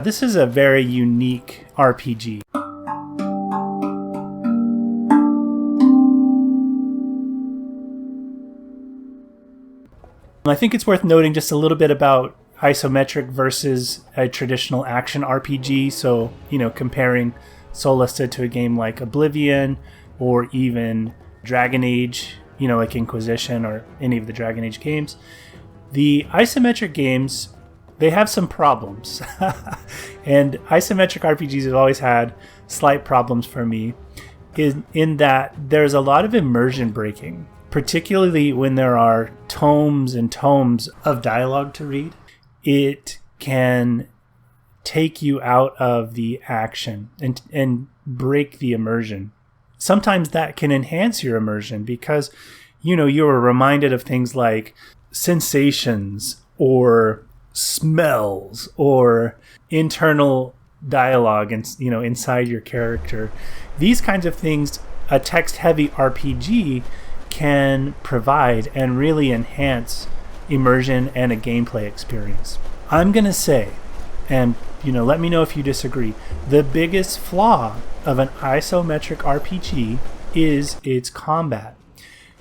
This is a very unique RPG. I think it's worth noting just a little bit about isometric versus a traditional action RPG. So, comparing Solasta to a game like Oblivion or even Dragon Age, like Inquisition or any of the Dragon Age games. The isometric games, they have some problems. And isometric RPGs have always had slight problems for me in that there's a lot of immersion breaking, particularly when there are tomes and tomes of dialogue to read. It can take you out of the action and break the immersion. Sometimes that can enhance your immersion because, you're reminded of things like sensations or smells or internal dialogue and inside your character. These kinds of things a text-heavy RPG can provide and really enhance immersion and a gameplay experience. I'm going to say, and let me know if you disagree, the biggest flaw of an isometric RPG is its combat.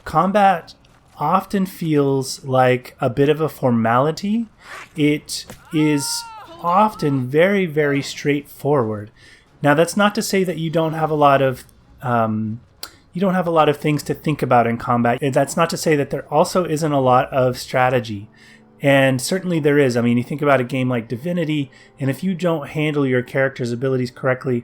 Combat often feels like a bit of a formality. It is often very, very straightforward. Now, that's not to say that you don't have a lot of things to think about in combat. That's not to say that there also isn't a lot of strategy. And certainly there is. I mean, you think about a game like Divinity, and if you don't handle your character's abilities correctly,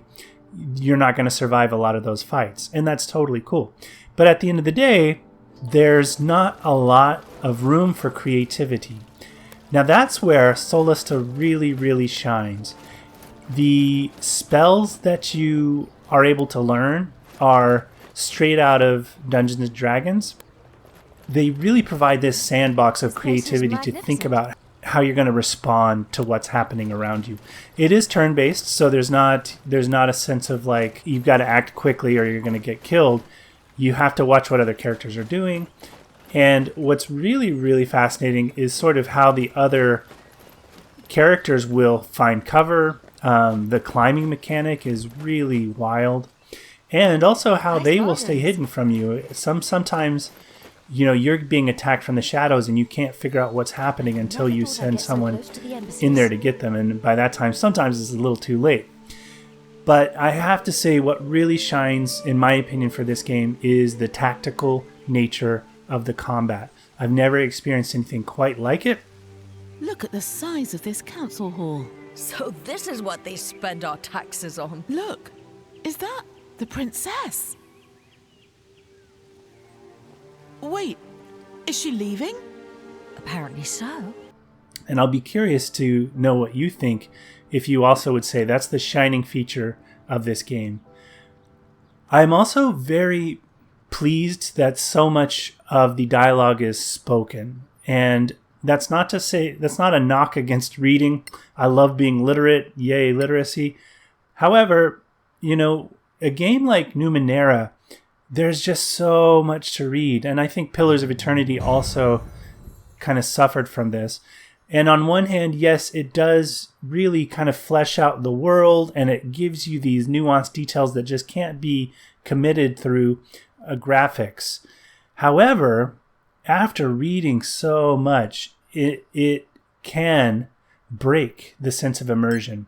you're not going to survive a lot of those fights. And that's totally cool. But at the end of the day, there's not a lot of room for creativity. Now that's where Solasta really, really shines. The spells that you are able to learn are straight out of Dungeons and Dragons. They really provide this sandbox of creativity to think about how you're going to respond to what's happening around you. It is turn-based, so there's not a sense of like you've got to act quickly or you're going to get killed. You have to watch what other characters are doing. And what's really, really fascinating is sort of how the other characters will find cover. The climbing mechanic is really wild. And also how they will stay hidden from you. Sometimes, you're being attacked from the shadows and you can't figure out what's happening until you send someone in there to get them. And by that time, sometimes it's a little too late. But I have to say what really shines, in my opinion, for this game is the tactical nature of the combat. I've never experienced anything quite like it. Look at the size of this council hall. So this is what they spend our taxes on. Look, is that the princess? Wait, is she leaving? Apparently so. And I'll be curious to know what you think, if you also would say that's the shining feature of this game. I'm also very pleased that so much of the dialogue is spoken. And that's not a knock against reading. I love being literate. Yay, literacy. However, a game like Numenera, there's just so much to read. And I think Pillars of Eternity also kind of suffered from this. And on one hand, yes, it does really kind of flesh out the world and it gives you these nuanced details that just can't be committed through graphics. However, after reading so much, it can break the sense of immersion.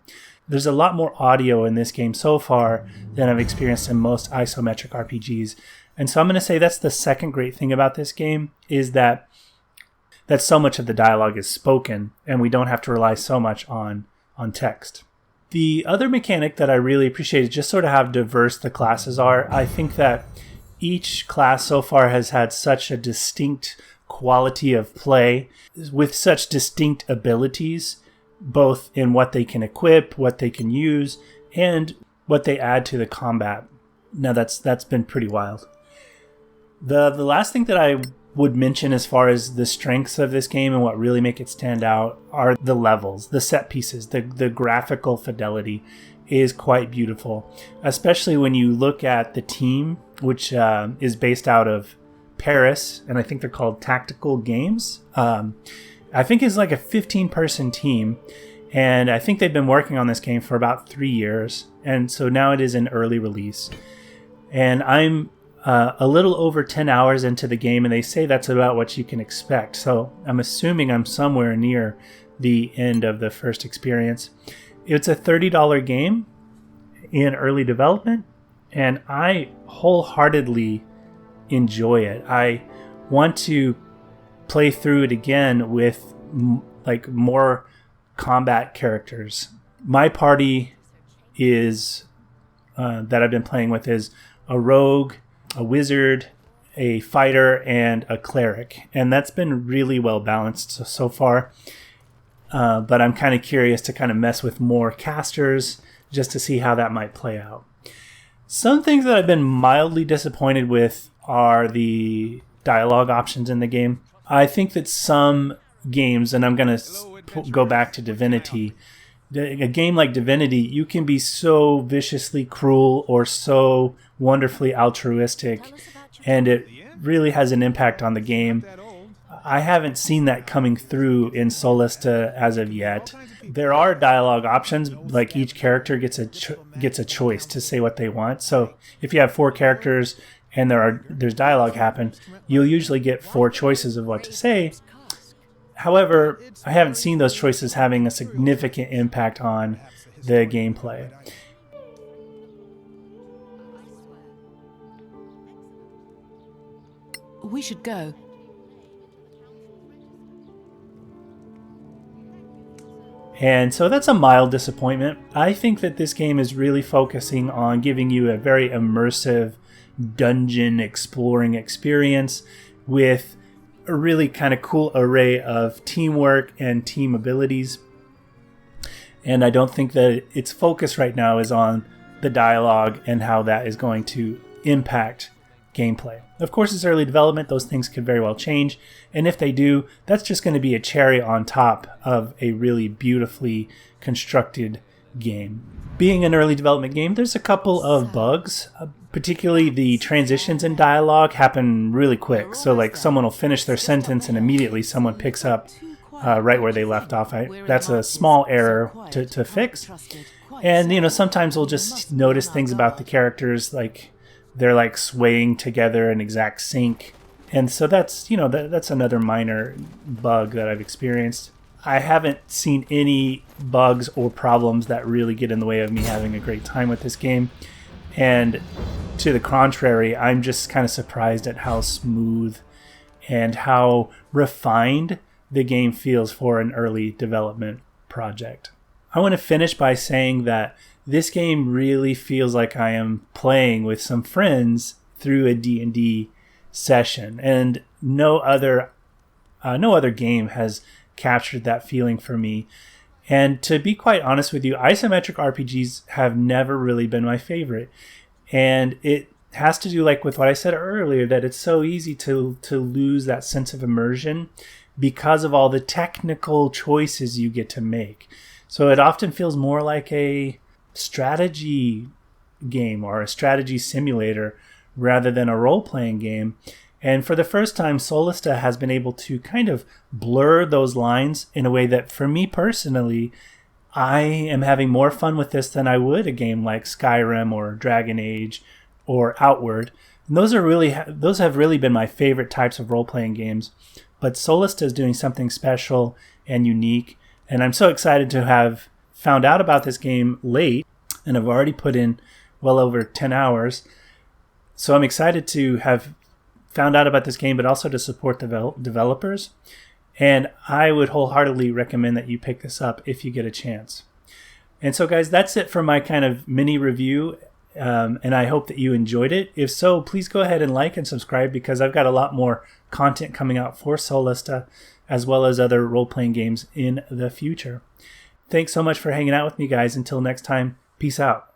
There's a lot more audio in this game so far than I've experienced in most isometric RPGs. And so I'm going to say that's the second great thing about this game is that so much of the dialogue is spoken and we don't have to rely so much on text. The other mechanic that I really appreciate is just sort of how diverse the classes are. I think that each class so far has had such a distinct quality of play with such distinct abilities, both in what they can equip, what they can use, and what they add to the combat. Now that's been pretty wild. The last thing that I would mention as far as the strengths of this game and what really make it stand out are the levels, the set pieces, the graphical fidelity is quite beautiful, especially when you look at the team, which is based out of Paris, and I think they're called Tactical Games. I think it's like a 15-person team, And I think they've been working on this game for about 3 years. And so now it is in early release. And I'm a little over 10 hours into the game, and they say that's about what you can expect. So I'm assuming I'm somewhere near the end of the first experience. It's a $30 game in early development, and I wholeheartedly enjoy it. I want to play through it again with like more combat characters. My party is that I've been playing with is a rogue, a wizard, a fighter, and a cleric, and that's been really well balanced so far. But I'm kind of curious to kind of mess with more casters just to see how that might play out. Some things that I've been mildly disappointed with are the dialogue options in the game. I think that some games, and I'm going to go back to Divinity, a game like Divinity, you can be so viciously cruel or so wonderfully altruistic, and it really has an impact on the game. I haven't seen that coming through in Solasta as of yet. There are dialogue options, like each character gets a choice to say what they want. So if you have 4 characters and there's dialogue happen, you'll usually get 4 choices of what to say. However, I haven't seen those choices having a significant impact on the gameplay. We should go. And so that's a mild disappointment. I think that this game is really focusing on giving you a very immersive dungeon exploring experience with a really kind of cool array of teamwork and team abilities. And I don't think that its focus right now is on the dialogue and how that is going to impact gameplay. Of course, it's early development. Those things could very well change. And if they do, that's just going to be a cherry on top of a really beautifully constructed game. Being an early development game, there's a couple of bugs. Particularly the transitions in dialogue happen really quick. So like someone will finish their sentence and immediately someone picks up right where they left off. That's a small error to fix. And, sometimes we'll just notice things about the characters, like they're like swaying together in exact sync. And so that's another minor bug that I've experienced. I haven't seen any bugs or problems that really get in the way of me having a great time with this game. And to the contrary, I'm just kind of surprised at how smooth and how refined the game feels for an early development project. I want to finish by saying that this game really feels like I am playing with some friends through a D&D session, and no other game has captured that feeling for me. And to be quite honest with you, isometric RPGs have never really been my favorite. And it has to do like with what I said earlier, that it's so easy to lose that sense of immersion because of all the technical choices you get to make. So it often feels more like a strategy game or a strategy simulator rather than a role-playing game. And for the first time, Solasta has been able to kind of blur those lines in a way that, for me personally, I am having more fun with this than I would a game like Skyrim or Dragon Age or Outward. And those have really been my favorite types of role-playing games. But Solasta is doing something special and unique. And I'm so excited to have found out about this game late, and I've already put in well over 10 hours. So I'm excited to have found out about this game, but also to support the developers. And I would wholeheartedly recommend that you pick this up if you get a chance. And so, guys, that's it for my kind of mini review. And I hope that you enjoyed it. If so, please go ahead and like and subscribe, because I've got a lot more content coming out for Solasta, as well as other role-playing games in the future. Thanks so much for hanging out with me, guys. Until next time, peace out.